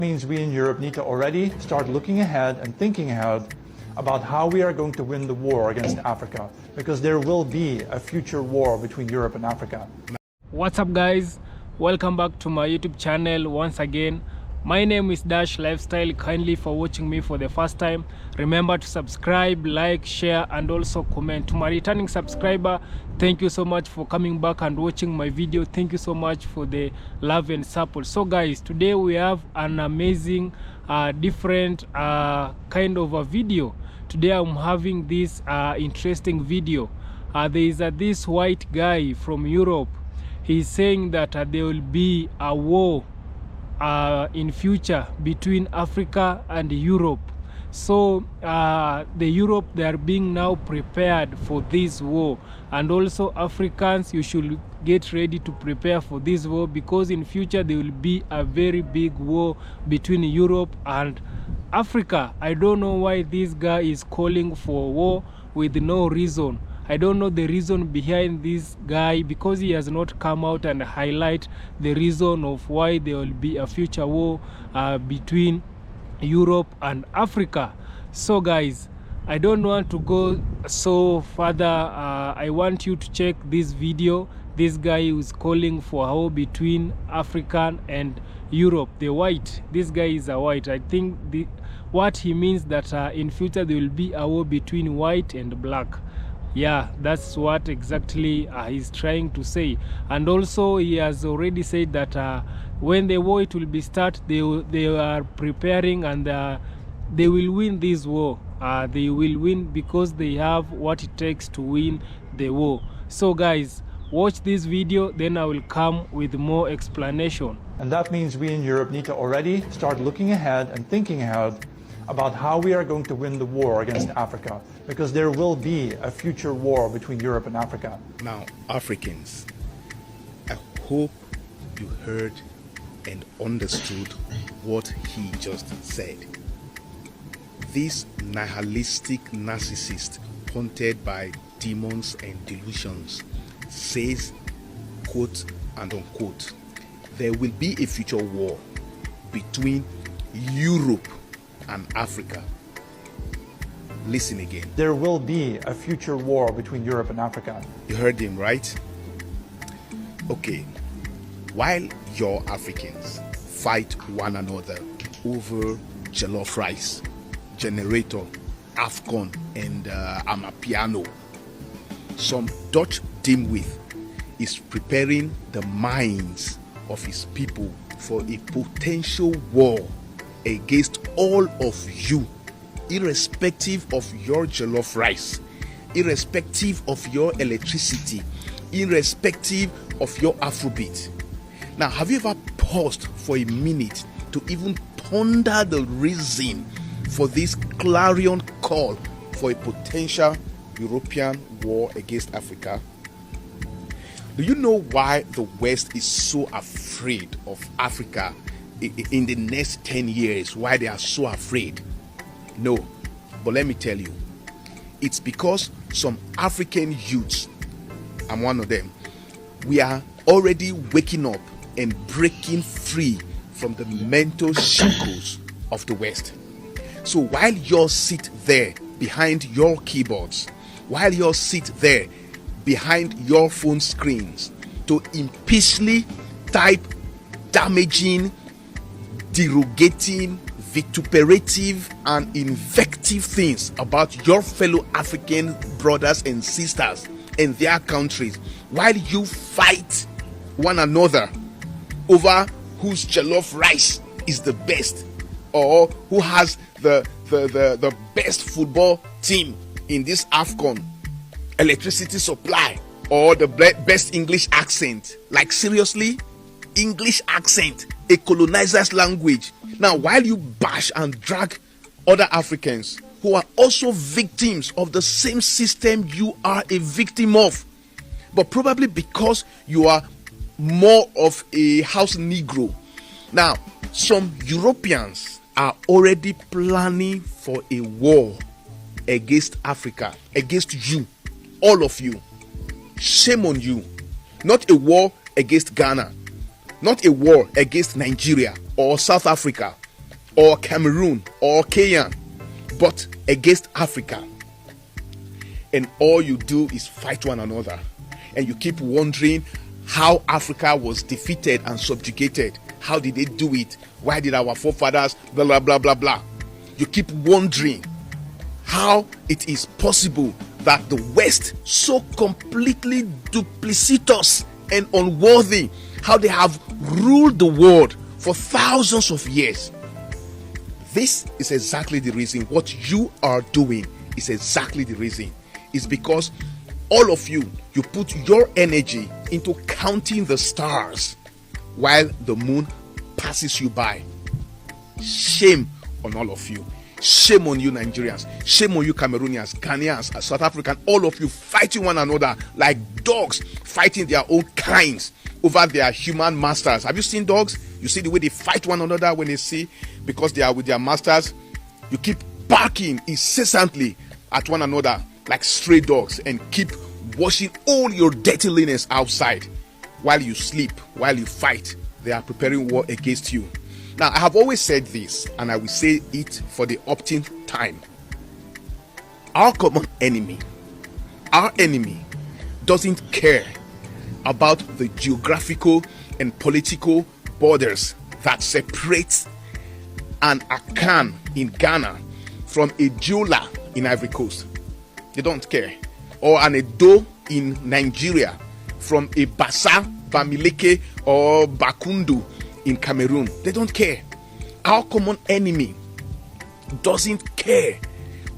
Means we in Europe need to already start looking ahead and thinking ahead about how we are going to win the war against Africa, because there will be a future war between Europe and Africa. What's up, guys? Welcome back to my YouTube channel once again. My name is Dash Lifestyle. Kindly for watching me for the first time, remember to subscribe, like, share and also comment. To my returning subscriber, thank you so much for coming back and watching my video. Thank you so much for the love and support. So guys, today we have an amazing different kind of a video. Today I'm having this interesting video. There is this white guy from Europe. He's saying that there will be a war in future between Africa and Europe. So the Europe, they are being now prepared for this war, and also Africans, you should get ready to prepare for this war, because in future there will be a very big war between Europe and Africa. I don't know why this guy is calling for war with no reason. I don't know the reason behind this guy, because he has not come out and highlight the reason of why there will be a future war between Europe and Africa. So guys, I don't want to go so further. I want you to check this video. This guy is calling for a war between African and Europe. The white, this guy is a white. I think what he means that in future there will be a war between white and black. Yeah, that's what exactly he's trying to say. And also he has already said that when the war it will be start, they are preparing, and they will win this war. They will win because they have what it takes to win the war. So guys, watch this video, then I will come with more explanation. And that means we in Europe need to already start looking ahead and thinking ahead about how we are going to win the war against Africa, because there will be a future war between Europe and Africa. Now, Africans, I hope you heard and understood what he just said. This nihilistic narcissist, haunted by demons and delusions, says, quote and unquote, there will be a future war between Europe and Africa. Listen again. There will be a future war between Europe and Africa. You heard him, right? Okay. While your Africans fight one another over jollof rice, generator, Afcon, and Amapiano, some Dutch dimwit is preparing the minds of his people for a potential war against all of you, irrespective of your jollof rice, irrespective of your electricity, irrespective of your Afrobeat. Now, have you ever paused for a minute to even ponder the reason for this clarion call for a potential European war against Africa? Do you know why the West is so afraid of Africa in the next 10 years? Why they are so afraid? No, but let me tell you, it's because some African youths, I'm one of them, we are already waking up and breaking free from the mental shackles of the West. So while you sit there behind your keyboards, while you sit there behind your phone screens to impishly type damaging, derogating, vituperative and invective things about your fellow African brothers and sisters and their countries, while you fight one another over whose jollof rice is the best, or who has the best football team in this Afcon, electricity supply, or the best English accent. Like, seriously? English accent, a colonizer's language. Now, while you bash and drag other Africans who are also victims of the same system you are a victim of, but probably because you are more of a house Negro. Now, some Europeans are already planning for a war against Africa, against you, all of you. Shame on you. Not a war against Ghana, not a war against Nigeria or South Africa or Cameroon or Kenya, but against Africa. And all you do is fight one another. And you keep wondering how Africa was defeated and subjugated. How did they do it? Why did our forefathers blah blah blah blah blah? You keep wondering how it is possible that the West, so completely duplicitous and unworthy, how they have ruled the world for thousands of years. This is exactly the reason. What you are doing is exactly the reason. It's because all of you put your energy into counting the stars while the moon passes you by. Shame on all of you. Shame on you Nigerians. Shame on you Cameroonians, Ghanaians, South Africans, all of you fighting one another like dogs fighting their own kinds over their human masters. Have you seen dogs? You see the way they fight one another when they see, because they are with their masters. You keep barking incessantly at one another like stray dogs and keep washing all your dirty linens outside while you sleep, while you fight. They are preparing war against you. Now, I have always said this, and I will say it for the opting time. Our common enemy, our enemy, doesn't care about the geographical and political borders that separate an Akan in Ghana from a Diola in Ivory Coast. They don't care. Or an Edo in Nigeria from a Bassa, Bamileke, or Bakundu in Cameroon. They don't care. Our common enemy doesn't care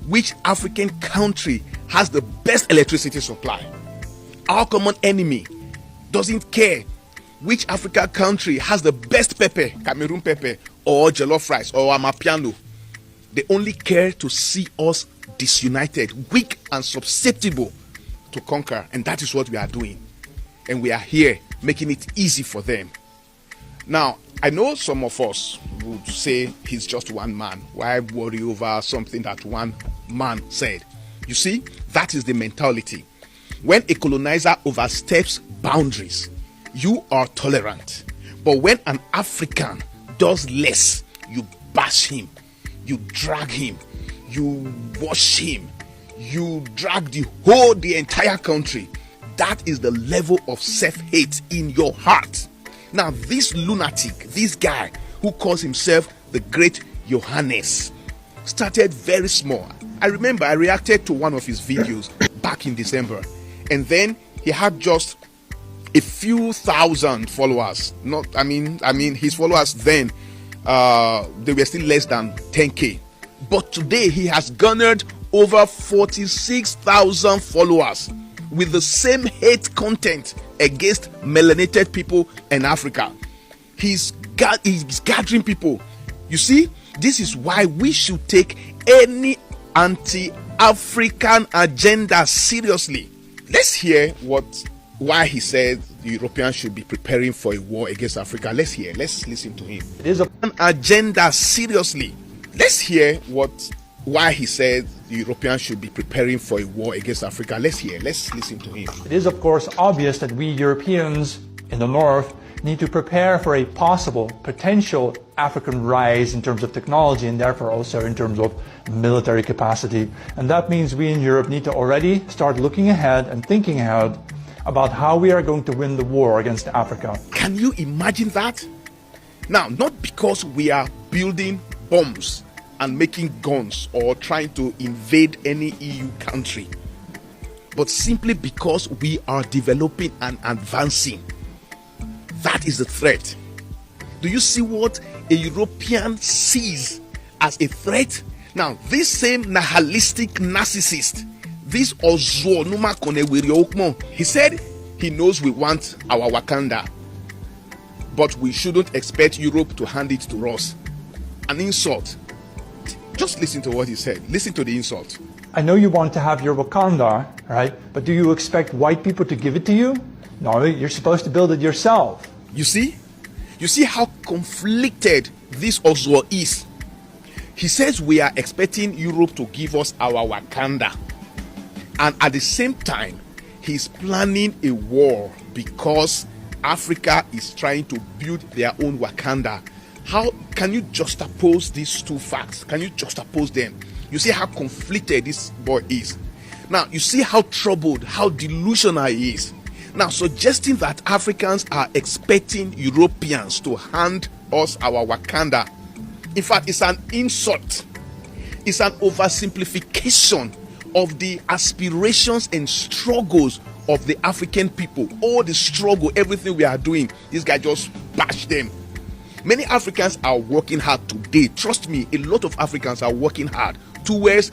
which African country has the best electricity supply. Our common enemy doesn't care which African country has the best pepper, Cameroon pepper, or jollof rice, or amapiano. They only care to see us disunited, weak and susceptible to conquer. And that is what we are doing. And we are here making it easy for them. Now, I know some of us would say he's just one man. Why worry over something that one man said? You see, that is the mentality. When a colonizer oversteps boundaries, you are tolerant. But when an African does less, you bash him, you drag him, you wash him, you drag the entire country. That is the level of self-hate in your heart. Now, this lunatic, this guy who calls himself the Great Johannes, started very small. I remember I reacted to one of his videos back in December, and then he had just a few thousand followers. His followers then, they were still less than 10K. But today he has garnered over 46,000 followers with the same hate content against melanated people in Africa. He's gathering people. You see, this is why we should take any anti-African agenda seriously. Let's hear why he said the Europeans should be preparing for a war against Africa. Let's listen to him. It is an agenda seriously. Let's hear why he said the Europeans should be preparing for a war against Africa. Let's listen to him. It is, of course, obvious that we Europeans in the North need to prepare for a potential African rise in terms of technology and therefore also in terms of military capacity. And that means we in Europe need to already start looking ahead and thinking ahead about how we are going to win the war against Africa. Can you imagine that? Now, not because we are building bombs and making guns or trying to invade any EU country, but simply because we are developing and advancing. That is the threat. Do you see what a European sees as a threat? Now, this same nihilistic narcissist, this Ozo Numa Konewiri Okmo, he said he knows we want our Wakanda, but we shouldn't expect Europe to hand it to us. An insult. Just listen to what he said. Listen to the insult. I know you want to have your Wakanda, right? But do you expect white people to give it to you? No, you're supposed to build it yourself. You see? You see how conflicted this Oslo is. He says we are expecting Europe to give us our Wakanda. And at the same time, he's planning a war because Africa is trying to build their own Wakanda. How can you juxtapose these two facts? Can you juxtapose them? You see how conflicted this boy is. Now, you see how troubled, how delusional he is. Now, suggesting that Africans are expecting Europeans to hand us our Wakanda. In fact, it's an insult. It's an oversimplification of the aspirations and struggles of the African people. All the struggle, everything we are doing, this guy just bashed them. Many Africans are working hard today. Trust me, a lot of Africans are working hard towards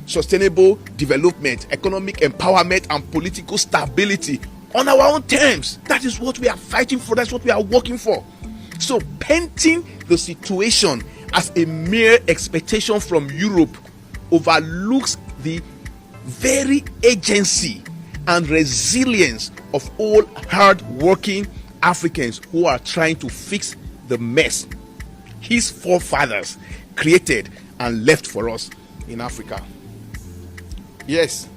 sustainable development, economic empowerment, and political stability on our own terms. That is what we are fighting for. That's what we are working for. So painting the situation as a mere expectation from Europe overlooks the very agency and resilience of all hard-working Africans who are trying to fix the mess his forefathers created and left for us in Africa. Yes.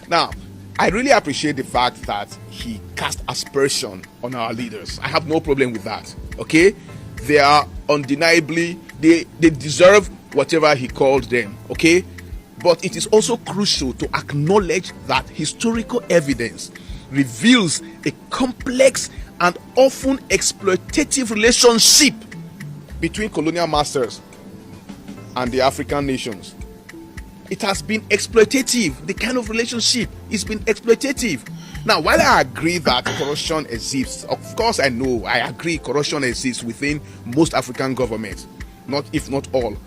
Now, I really appreciate the fact that he cast aspersion on our leaders. I have no problem with that. Okay? They are undeniably, they deserve whatever he called them. Okay? But it is also crucial to acknowledge that historical evidence reveals a complex and often exploitative relationship between colonial masters and the African nations. It has been exploitative. The kind of relationship has been exploitative. Now, while I agree that corruption exists, of course I know, I agree corruption exists within most African governments, if not all.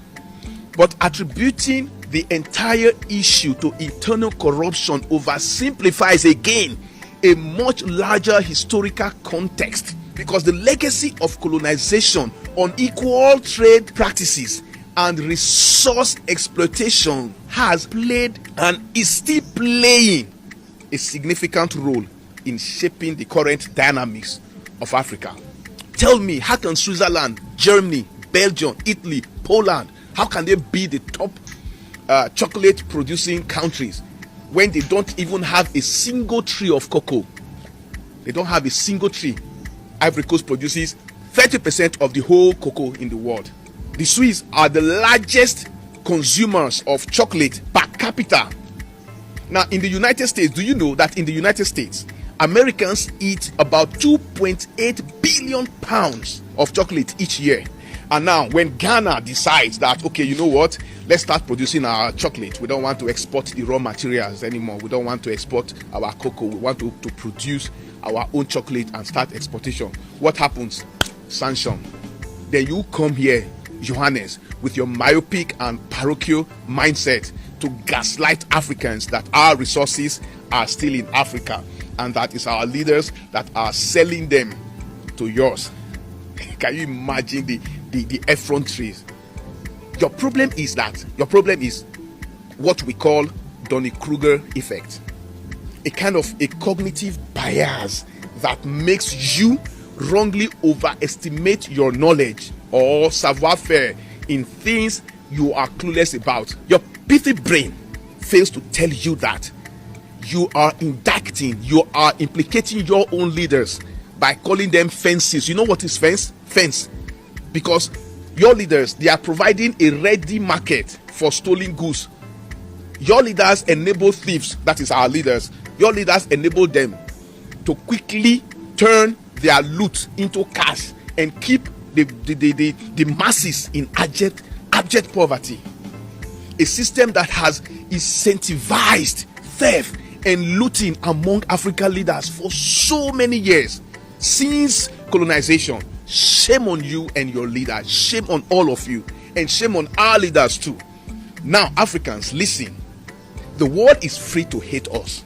But attributing the entire issue to internal corruption oversimplifies again a much larger historical context, because the legacy of colonization, unequal trade practices, and resource exploitation has played and is still playing a significant role in shaping the current dynamics of Africa. Tell me, how can Switzerland, Germany, Belgium, Italy, Poland, how can they be the top chocolate producing countries when they don't even have a single tree of cocoa? They don't have a single tree. Ivory Coast produces 30% of the whole cocoa in the world. The Swiss are the largest consumers of chocolate per capita. Now, in the United States, do you know that in the United States, Americans eat about 2.8 billion pounds of chocolate each year? And now, when Ghana decides that, okay, you know what, let's start producing our chocolate. We don't want to export the raw materials anymore. We don't want to export our cocoa. We want to produce our own chocolate and start exportation. What happens? Sanction. Then you come here, Johannes, with your myopic and parochial mindset to gaslight Africans that our resources are still in Africa and that it's our leaders that are selling them to yours. Can you imagine the effronteries? Your problem is what we call Dunning-Kruger effect. A kind of a cognitive bias that makes you wrongly overestimate your knowledge or savoir-faire in things you are clueless about. Your pithy brain fails to tell you that you are indicting, you are implicating your own leaders by calling them fences. You know what is fence? Fence. Because your leaders, they are providing a ready market for stolen goods. Your leaders enable thieves, that is our leaders. Your leaders enable them to quickly turn their loot into cash and keep the masses in abject poverty. A system that has incentivized theft and looting among African leaders for so many years since colonization. Shame on you and your leaders. Shame on all of you, and shame on our leaders too. Now, Africans, listen. The world is free to hate us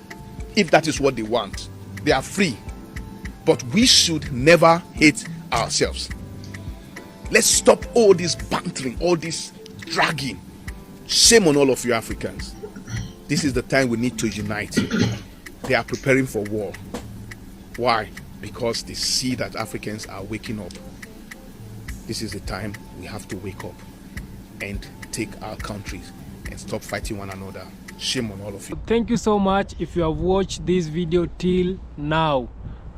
if that is what they want. They are free. But we should never hate ourselves. Let's stop all this bantering, all this dragging. Shame on all of you Africans. This is the time we need to unite. They are preparing for war. Why? Because they see that Africans are waking up. This is the time we have to wake up and take our countries and stop fighting one another. Shame on all of you. Thank you so much if you have watched this video till now.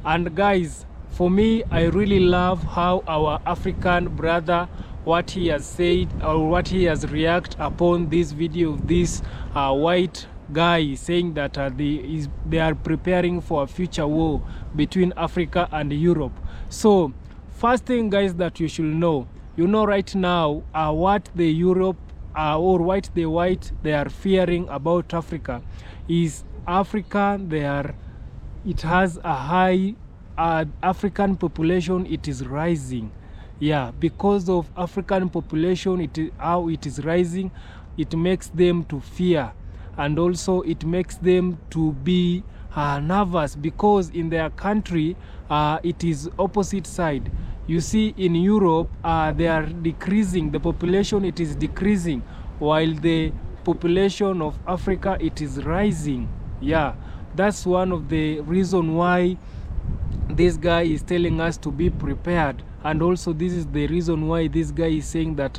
And guys, for me, I really love how our African brother, what he has said or what he has reacted upon this video of this white guy saying that they are preparing for a future war between Africa and Europe. So first thing, guys, that you should know, right now what the Europe or what the white they are fearing about Africa is Africa. It has a high African population. It is rising. Yeah, because of African population, how it is rising, it makes them to fear, and also it makes them to be nervous, because in their country it is opposite side. You see, in Europe they are decreasing, the population it is decreasing, while the population of Africa it is rising. Yeah, that's one of the reason why this guy is telling us to be prepared. And also this is the reason why this guy is saying that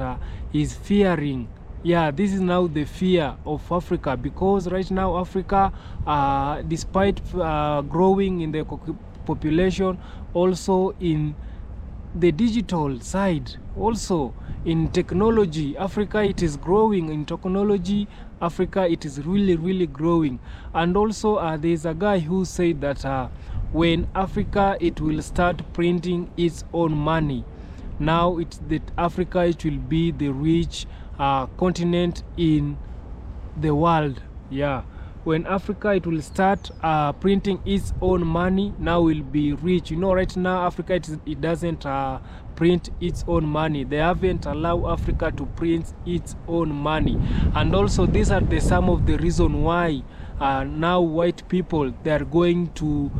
he's fearing. Yeah, this is now the fear of Africa, because right now Africa, despite growing in the population, also in the digital side, also in technology, Africa it is growing. In technology, Africa it is really growing. And also there's a guy who said that when Africa it will start printing its own money, now it's that Africa it will be the rich continent in the world. Yeah, when Africa it will start printing its own money, now will be rich. Right now Africa it doesn't print its own money. They haven't allowed Africa to print its own money. And also these are some of the reason why now white people they are going to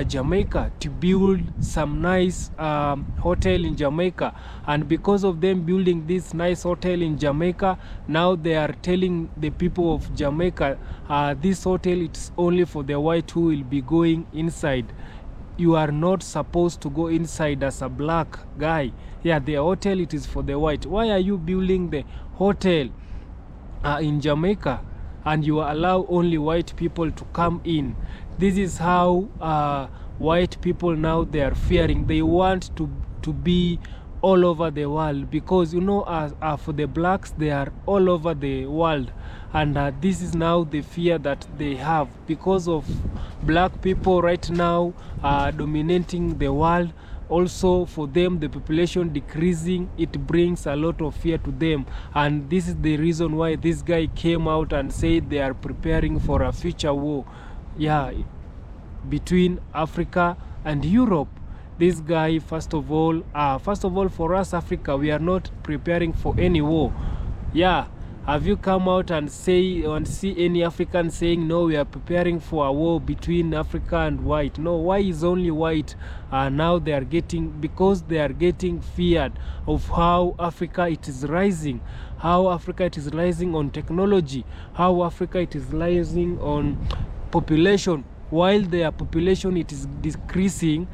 Jamaica to build some nice hotel in Jamaica. And because of them building this nice hotel in Jamaica, now they are telling the people of Jamaica this hotel it's only for the white who will be going inside. You are not supposed to go inside as a black guy. Yeah, the hotel it is for the white. Why are you building the hotel in Jamaica and you allow only white people to come in? This is how white people now they are fearing. They want to be all over the world, because for the blacks they are all over the world. And this is now the fear that they have, because of black people right now dominating the world. Also for them the population decreasing, it brings a lot of fear to them. And this is the reason why this guy came out and said they are preparing for a future war, yeah, between Africa and Europe. This guy, first of all for us Africa, we are not preparing for any war. Yeah, have you come out and see any African saying no, we are preparing for a war between Africa and white? No. Why is only white? Now they are getting, because they are getting feared of how Africa it is rising, how Africa it is rising on technology, how Africa it is rising on population. While their population it is decreasing,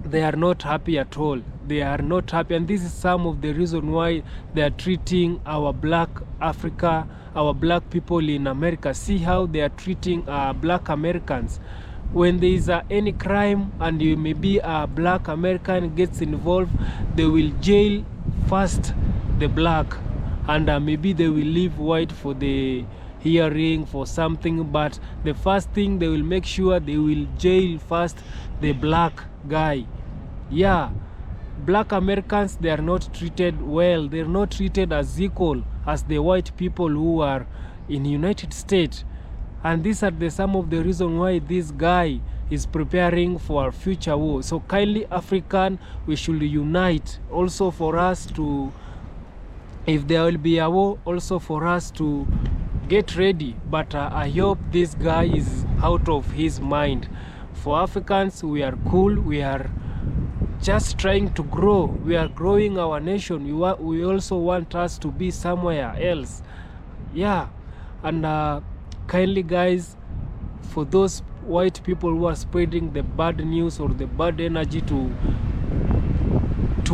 they are not happy at all. They are not happy, and this is some of the reason why they are treating our black Africa, our black people in America. See how they are treating black Americans. When there is any crime and you maybe a black American gets involved, they will jail first the black, and maybe they will leave white for the hearing for something, but the first thing they will make sure they will jail first the black guy. Yeah, black Americans they are not treated well. They're not treated as equal as the white people who are in United States. And these are some of the reason why this guy is preparing for a future war. So kindly African, we should unite also for us to, if there will be a war, also for us to get ready. But I hope this guy is out of his mind. For Africans, we are cool. We are just trying to grow. We are growing our nation. We also want us to be somewhere else. Yeah. And kindly guys, for those white people who are spreading the bad news or the bad energy to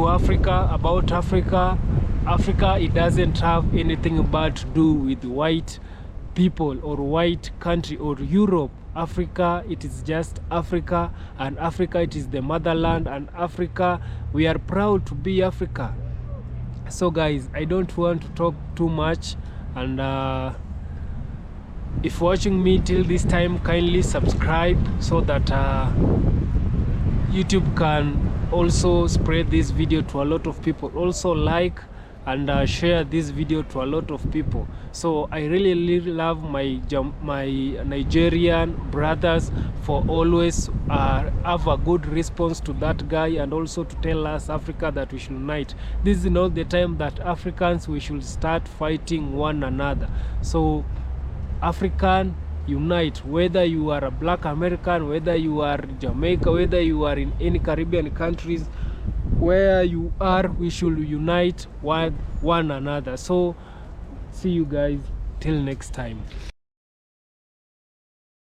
Africa, about Africa, it doesn't have anything bad to do with white. people or white country or Europe. Africa, it is just Africa, and Africa, it is the motherland, and Africa, we are proud to be Africa. So guys, I don't want to talk too much, and if watching me till this time, kindly subscribe so that YouTube can also spread this video to a lot of people. Also like and share this video to a lot of people. So I really love my Nigerian brothers for always have a good response to that guy, and also to tell us, Africa, that we should unite. This is not the time that Africans, we should start fighting one another. So African, unite. Whether you are a black American, whether you are Jamaica, whether you are in any Caribbean countries, where you are, we should unite one another. So see you guys till next time.